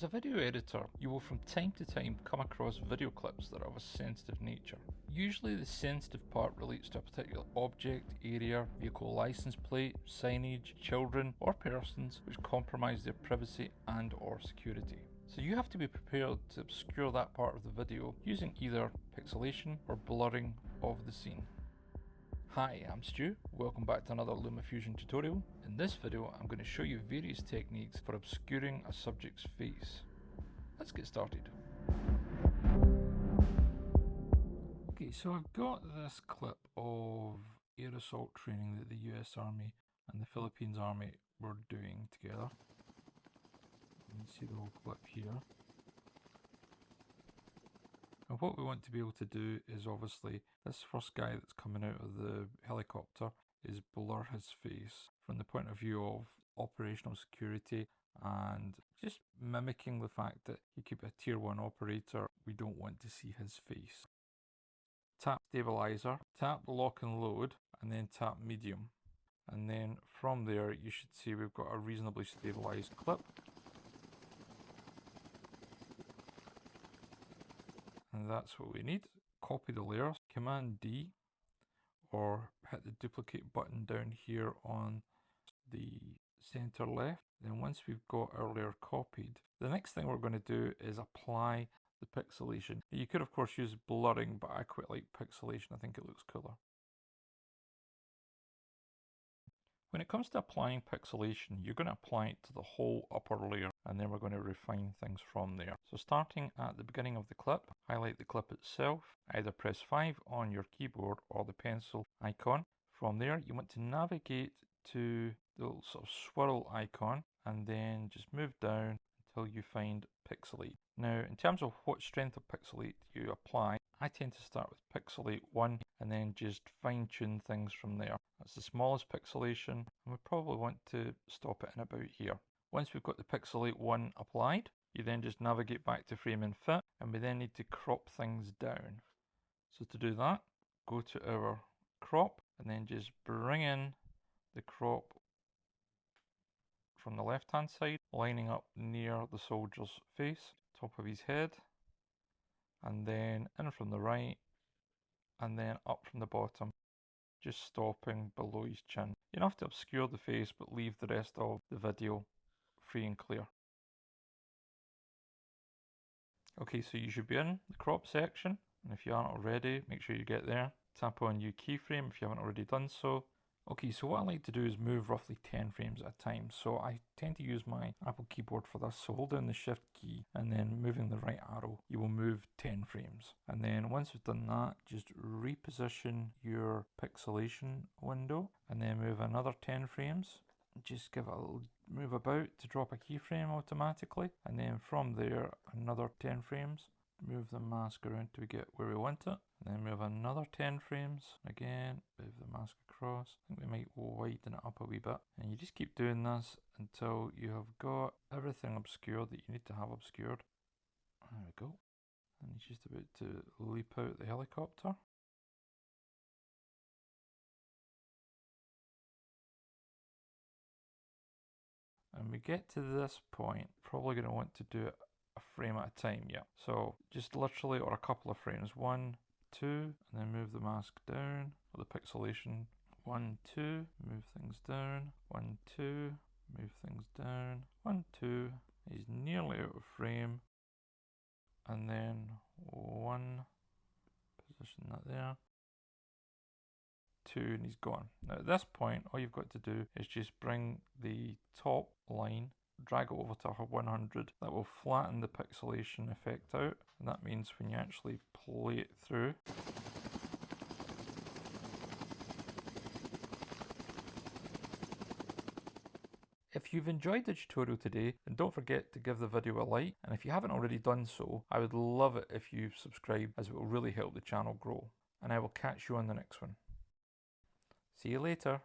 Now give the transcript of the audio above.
As a video editor, you will from time to time come across video clips that are of a sensitive nature. Usually the sensitive part relates to a particular object, area, vehicle license plate, signage, children or persons which compromise their privacy and or security. So you have to be prepared to obscure that part of the video using either pixelation or blurring of the scene. Hi, I'm Stu, welcome back to another LumaFusion tutorial. In this video I'm going to show you various techniques for obscuring a subject's face. Let's get started. Okay, so I've got this clip of air assault training that the US Army and the Philippine Army were doing together. You can see the whole clip here. And what we want to be able to do is obviously this first guy that's coming out of the helicopter is blur his face from the point of view of operational security and just mimicking the fact that he could be a tier 1 operator. We don't want to see his face. Tap stabilizer, tap lock and load, and then tap medium. And then from there you should see we've got a reasonably stabilized clip. And that's what we need. Copy the layer, Command D, or hit the duplicate button down here on the center left. Then once we've got our layer copied, the next thing we're going to do is apply the pixelation. You could of course use blurring, but I quite like pixelation. I think it looks cooler. When it comes to applying pixelation, you're going to apply it to the whole upper layer, and then we're going to refine things from there. So starting at the beginning of the clip, highlight the clip itself, either press 5 on your keyboard or the pencil icon. From there, you want to navigate to the little sort of swirl icon, and then just move down until you find pixelate. Now, in terms of what strength of pixelate you apply, I tend to start with pixelate 1 and then just fine tune things from there. That's the smallest pixelation, and we probably want to stop it in about here. Once we've got the pixelate 1 applied, you then just navigate back to frame and fit, and we then need to crop things down. So to do that, go to our crop and then just bring in the crop from the left hand side, lining up near the soldier's face, top of his head, and then in from the right, and then up from the bottom, just stopping below his chin. You don't have to obscure the face, but leave the rest of the video free and clear. Okay, so you should be in the crop section, and if you aren't already, make sure you get there. Tap on New Keyframe if you haven't already done so. Okay, so what I like to do is move roughly 10 frames at a time. So I tend to use my Apple keyboard for this. So hold down the Shift key and then moving the right arrow, you will move 10 frames. And then once you've done that, just reposition your pixelation window and then move another 10 frames. Just give it a little move about to drop a keyframe automatically. And then from there, another 10 frames. Move the mask around till we get where we want it, and then move another 10 frames. Again, move the mask across. I think we might widen it up a wee bit, and you just keep doing this until you have got everything obscured that you need to have obscured. There we go. And he's just about to leap out the helicopter. And we get to this point, probably going to want to do it a frame at a time, yeah. So just literally, or a couple of frames, 1, 2, and then move the mask down, or the pixelation, 1, 2, move things down, 1, 2, move things down, 1, 2, he's nearly out of frame, and then 1, position that there, 2, and he's gone. Now at this point, all you've got to do is just bring the top line, drag it over to 100. That will flatten the pixelation effect out, and that means when you actually play it through, if you've enjoyed the tutorial today, then don't forget to give the video a like, and if you haven't already done so, I would love it if you subscribe, as it will really help the channel grow. And I will catch you on the next one. See you later.